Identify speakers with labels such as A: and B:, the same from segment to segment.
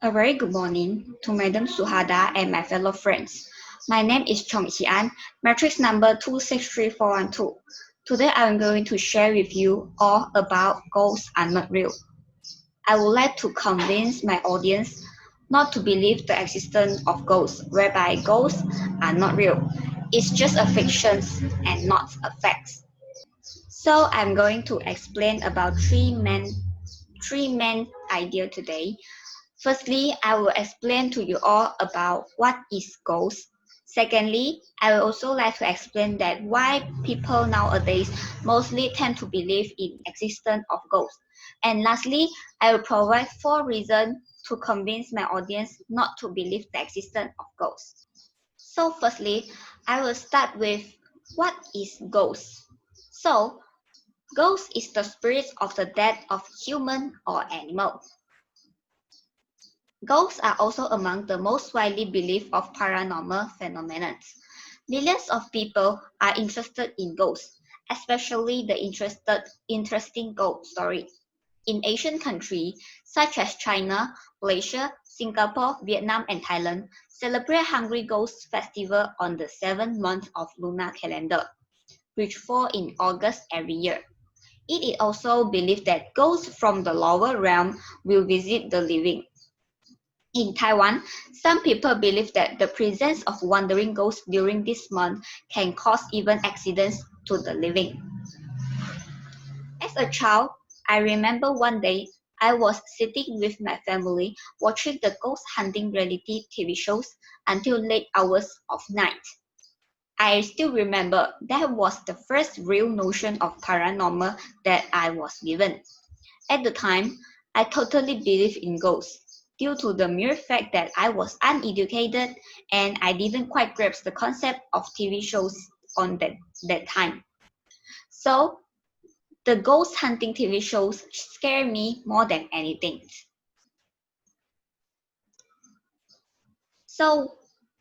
A: A very good morning to Madam Suhada and my fellow friends. My name is Chong Qian, matrix number 263412. Today I am going to share with you all about ghosts are not real. I would like to convince my audience not to believe the existence of ghosts, whereby ghosts are not real. It's just a fiction and not a fact. So I'm going to explain about three main idea today. Firstly, I will explain to you all about what is ghost. Secondly, I will also like to explain that why people nowadays mostly tend to believe in existence of ghosts. And lastly, I will provide four reasons to convince my audience not to believe the existence of ghosts. So firstly, I will start with what is ghost. So, ghost is the spirits of the dead of human or animal. Ghosts are also among the most widely believed of paranormal phenomena. Millions of people are interested in ghosts, especially the interesting ghost story. In Asian countries such as China, Malaysia, Singapore, Vietnam, and Thailand, celebrate Hungry Ghost Festival on the 7th month of lunar calendar, which fall in August every year. It is also believed that ghosts from the lower realm will visit the living. In Taiwan, some people believe that the presence of wandering ghosts during this month can cause even accidents to the living. As a child, I remember one day I was sitting with my family watching the ghost hunting reality TV shows until late hours of night. I still remember that was the first real notion of paranormal that I was given. At the time, I totally believed in ghosts due to the mere fact that I was uneducated and I didn't quite grasp the concept of TV shows on that time. So, the ghost hunting TV shows scare me more than anything. So,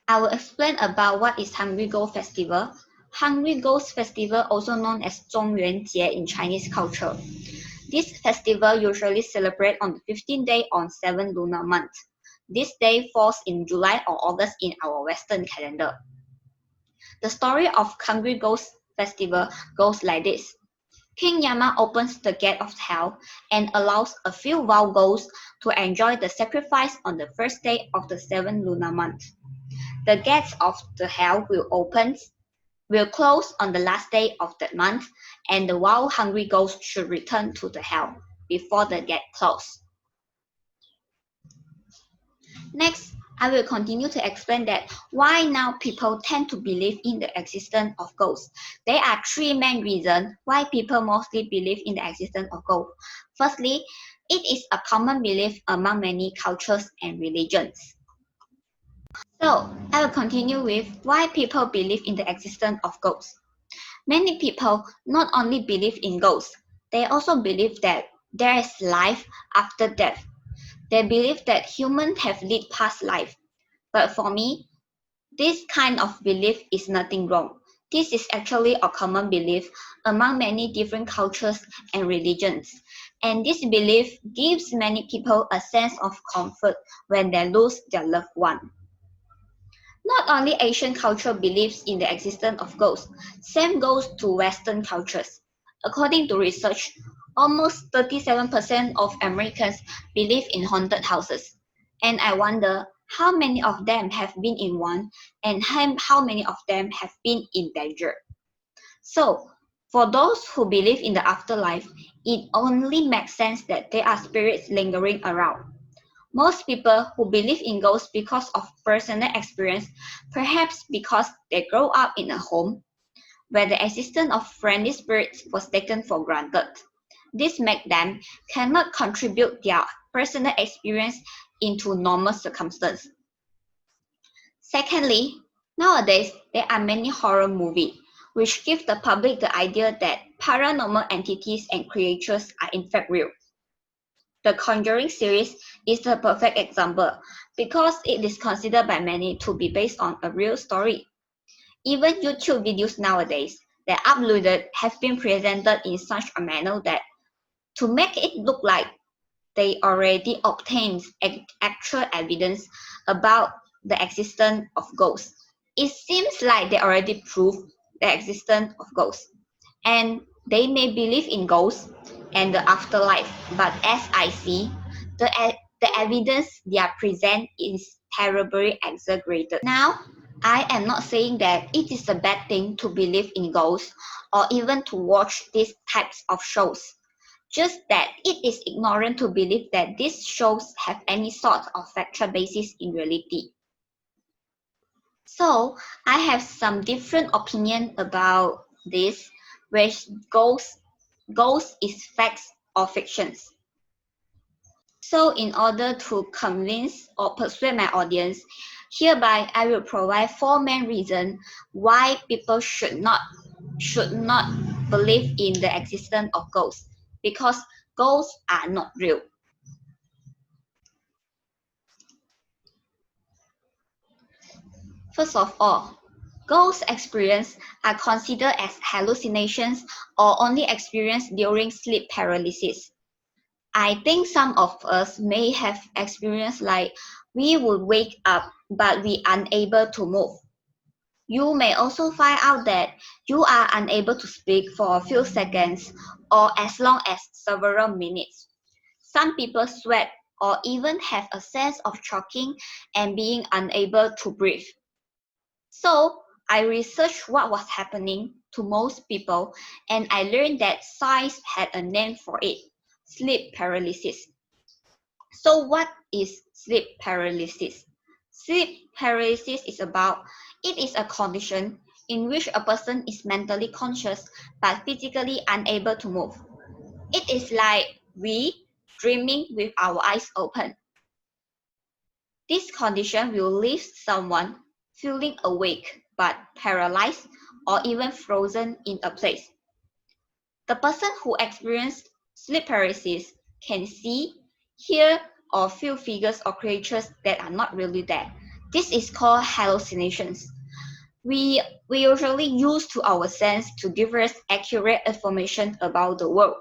A: I will explain about what is Hungry Ghost Festival. Hungry Ghost Festival, also known as 中元节 in Chinese culture. This festival usually celebrates on the 15th day on 7 lunar month. This day falls in July or August in our Western calendar. The story of Hungry Ghost Festival goes like this. King Yama opens the gate of hell and allows a few wild ghosts to enjoy the sacrifice on the first day of the 7th lunar month. The gates of the hell will close on the last day of that month, and the wild hungry ghosts should return to the hell before the gate close. Next, I will continue to explain that why now people tend to believe in the existence of ghosts. There are three main reasons why people mostly believe in the existence of ghosts. Firstly, it is a common belief among many cultures and religions. So, I will continue with why people believe in the existence of ghosts. Many people not only believe in ghosts, they also believe that there is life after death. They believe that humans have lived past life. But for me, this kind of belief is nothing wrong. This is actually a common belief among many different cultures and religions. And this belief gives many people a sense of comfort when they lose their loved one. Not only Asian culture believes in the existence of ghosts, same goes to Western cultures. According to research, almost 37% of Americans believe in haunted houses. And I wonder how many of them have been in one and how many of them have been in danger. So, for those who believe in the afterlife, it only makes sense that there are spirits lingering around. Most people who believe in ghosts because of personal experience, perhaps because they grow up in a home where the existence of friendly spirits was taken for granted. This makes them cannot contribute their personal experience into normal circumstances. Secondly, nowadays there are many horror movies which give the public the idea that paranormal entities and creatures are in fact real. The Conjuring series is the perfect example because it is considered by many to be based on a real story. Even YouTube videos nowadays that are uploaded have been presented in such a manner that to make it look like they already obtained actual evidence about the existence of ghosts. It seems like they already proved the existence of ghosts, and they may believe in ghosts and the afterlife, but as I see, the evidence they are present is terribly exaggerated. Now, I am not saying that it is a bad thing to believe in ghosts or even to watch these types of shows. Just that it is ignorant to believe that these shows have any sort of factual basis in reality. So I have some different opinion about this, which ghosts is facts or fictions. So in order to convince or persuade my audience, hereby I will provide four main reasons why people should not believe in the existence of ghosts, because ghosts are not real. First of all, ghost experiences are considered as hallucinations or only experienced during sleep paralysis. I think some of us may have experienced like we would wake up but we unable to move. You may also find out that you are unable to speak for a few seconds or as long as several minutes. Some people sweat or even have a sense of choking and being unable to breathe. So I researched what was happening to most people, and I learned that science had a name for it: sleep paralysis. So what is sleep paralysis? Sleep paralysis it is a condition in which a person is mentally conscious but physically unable to move. It is like we dreaming with our eyes open. This condition will leave someone feeling awake but paralyzed or even frozen in a place. The person who experienced sleep paralysis can see, hear, or feel figures or creatures that are not really there. This is called hallucinations. We usually use to our sense to give us accurate information about the world.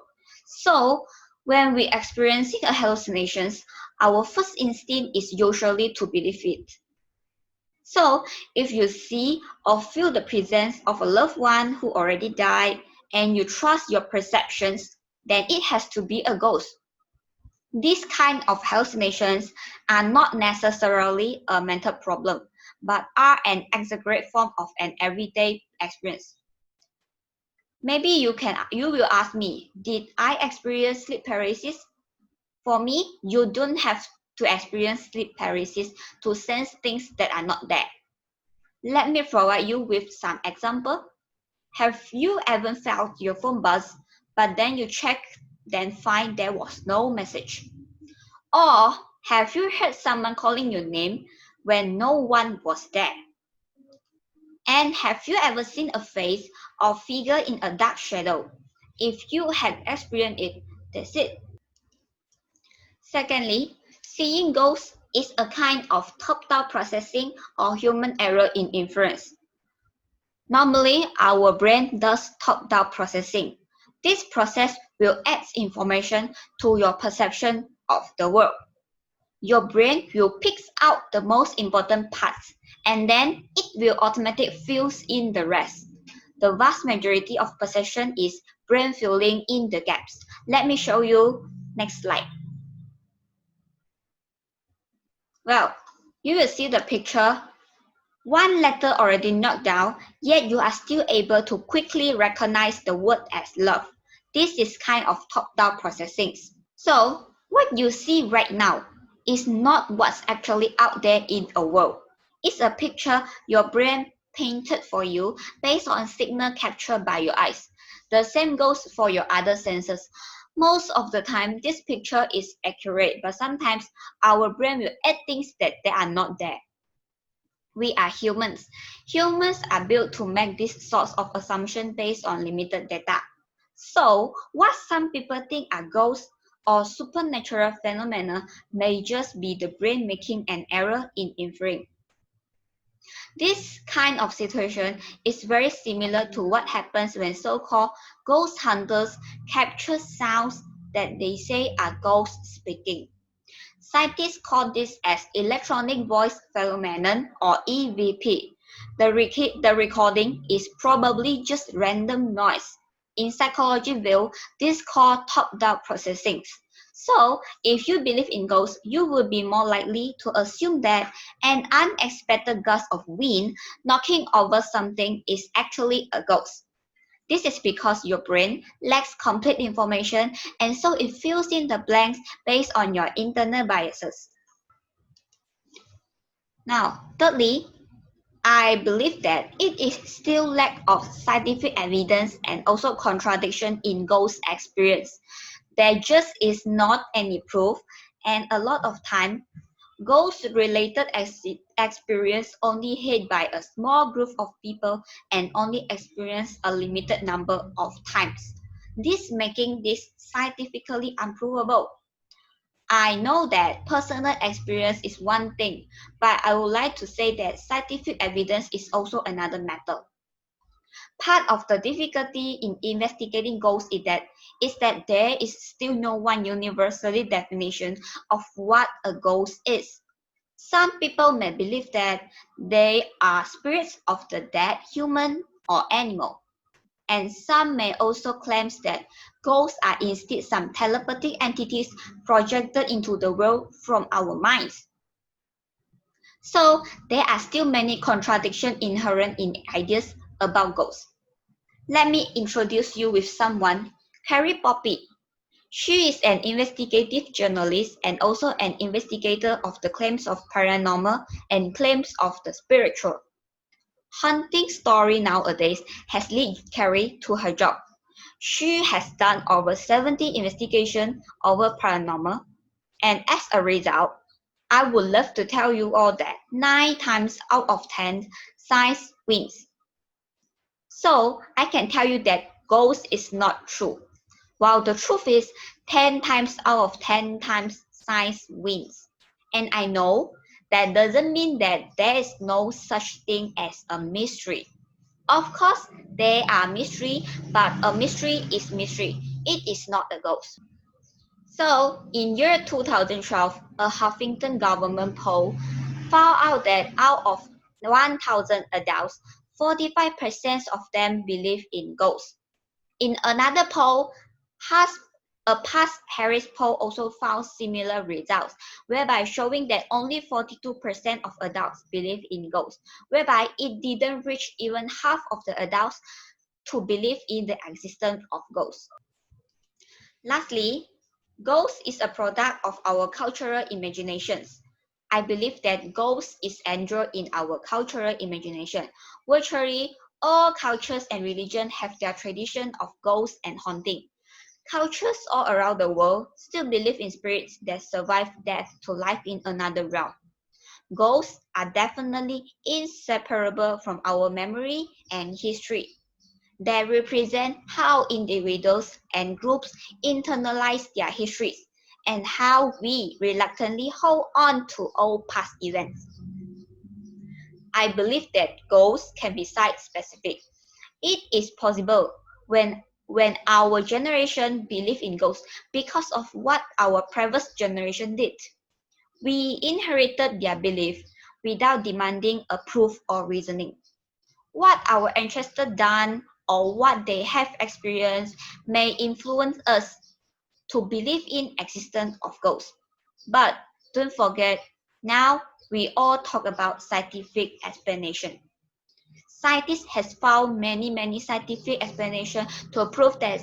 A: So when we experiencing a hallucinations, our first instinct is usually to believe it. So if you see or feel the presence of a loved one who already died and you trust your perceptions, then it has to be a ghost. These kind of hallucinations are not necessarily a mental problem, but are an exaggerated form of an everyday experience. Maybe you will ask me, did I experience sleep paralysis? For me, you don't have to experience sleep paralysis to sense things that are not there. Let me provide you with some example. Have you ever felt your phone buzz, but then you check, then find there was no message? Or have you heard someone calling your name when no one was there? And have you ever seen a face or figure in a dark shadow? If you had experienced it, that's it. Secondly, seeing ghosts is a kind of top-down processing or human error in inference. Normally, our brain does top-down processing. This process will add information to your perception of the world. Your brain will pick out the most important parts, and then it will automatically fill in the rest. The vast majority of perception is brain filling in the gaps. Let me show you next slide. Well, you will see the picture. One letter already knocked down, yet you are still able to quickly recognize the word as love. This is kind of top-down processing. So, what you see right now is not what's actually out there in a world. It's a picture your brain painted for you based on signal captured by your eyes. The same goes for your other senses. Most of the time, this picture is accurate, but sometimes our brain will add things that they are not there. We are humans. Humans are built to make this sorts of assumption based on limited data. So, what some people think are ghosts or supernatural phenomena may just be the brain making an error in inferring. This kind of situation is very similar to what happens when so-called ghost hunters capture sounds that they say are ghosts speaking. Scientists call this as electronic voice phenomenon or EVP. The recording is probably just random noise. In psychology view, this called top-down processing. So, if you believe in ghosts, you would be more likely to assume that an unexpected gust of wind knocking over something is actually a ghost. This is because your brain lacks complete information and so it fills in the blanks based on your internal biases. Now, thirdly, I believe that it is still lack of scientific evidence and also contradiction in ghost experience. There just is not any proof, and a lot of time ghost-related experience only hit by a small group of people and only experienced a limited number of times. This making this scientifically unprovable. I know that personal experience is one thing, but I would like to say that scientific evidence is also another matter. Part of the difficulty in investigating ghosts is that there is still no one universally definition of what a ghost is. Some people may believe that they are spirits of the dead human or animal, and some may also claim that ghosts are instead some telepathic entities projected into the world from our minds. So there are still many contradictions inherent in ideas about ghosts. Let me introduce you with someone, Carrie Poppy. She is an investigative journalist and also an investigator of the claims of paranormal and claims of the spiritual. Hunting story nowadays has led Carrie to her job. She has done over 70 investigations over paranormal, and as a result, I would love to tell you all that 9 times out of 10 science wins. So I can tell you that ghost is not true. While the truth is 10 times out of 10 times science wins. And I know that doesn't mean that there is no such thing as a mystery. Of course, there are mystery, but a mystery is mystery. It is not a ghost. So, in year 2012, a Huffington government poll found out that out of 1,000 adults, 45% of them believe in ghosts. In another poll, Has- a past Harris poll also found similar results, whereby showing that only 42% of adults believe in ghosts, whereby it didn't reach even half of the adults to believe in the existence of ghosts. Lastly, ghost is a product of our cultural imaginations. I believe that ghost is enjoyed in our cultural imagination. Virtually all cultures and religions have their tradition of ghosts and haunting. Cultures all around the world still believe in spirits that survive death to life in another realm. Ghosts are definitely inseparable from our memory and history. They represent how individuals and groups internalize their histories and how we reluctantly hold on to old past events. I believe that ghosts can be site-specific. It is possible when our generation believe in ghosts because of what our previous generation did. We inherited their belief without demanding a proof or reasoning. What our ancestors done or what they have experienced may influence us to believe in existence of ghosts. But don't forget, now we all talk about scientific explanation. Scientists has found many scientific explanations to prove that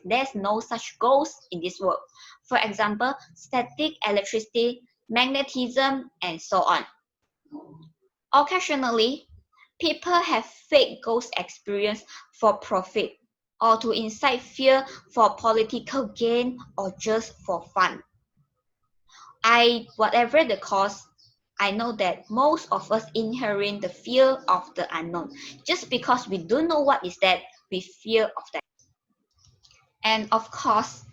A: there's no such ghost in this world. For example, static electricity, magnetism, and so on. Occasionally, people have fake ghost experience for profit or to incite fear for political gain or just for fun. Whatever the cause, I know that most of us inherit the fear of the unknown. Just because we don't know what is that, we fear of that. And of course,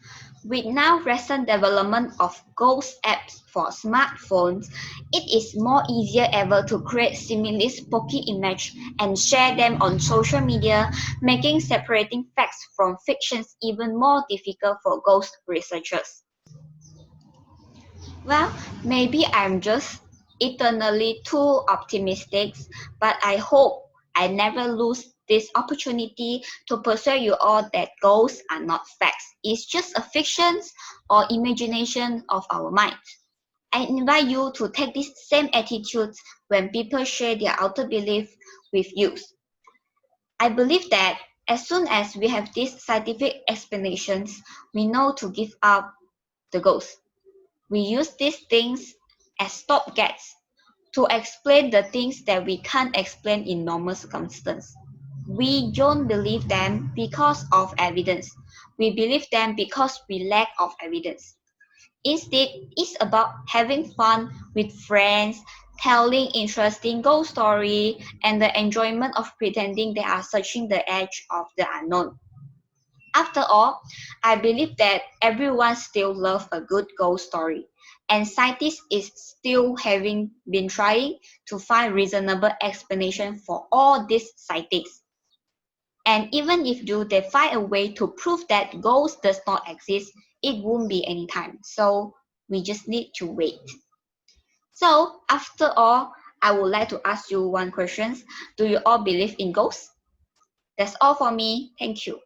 A: With now recent development of ghost apps for smartphones, it is more easier ever to create seemingly spooky images and share them on social media, making separating facts from fictions even more difficult for ghost researchers. Well, maybe I'm just eternally too optimistic, but I hope I never lose this opportunity to persuade you all that ghosts are not facts. It's just a fiction or imagination of our minds. I invite you to take this same attitude when people share their outer belief with you. I believe that as soon as we have these scientific explanations, we know to give up the ghost. We use these things as stopgaps to explain the things that we can't explain in normal circumstances. We don't believe them because of evidence. We believe them because we lack of evidence. Instead, it's about having fun with friends, telling interesting ghost story, and the enjoyment of pretending they are searching the edge of the unknown. After all, I believe that everyone still loves a good ghost story, and scientists is still having been trying to find reasonable explanation for all these sightings. And even if they find a way to prove that ghosts does not exist, it won't be anytime. So we just need to wait. So after all, I would like to ask you one question. Do you all believe in ghosts? That's all for me. Thank you.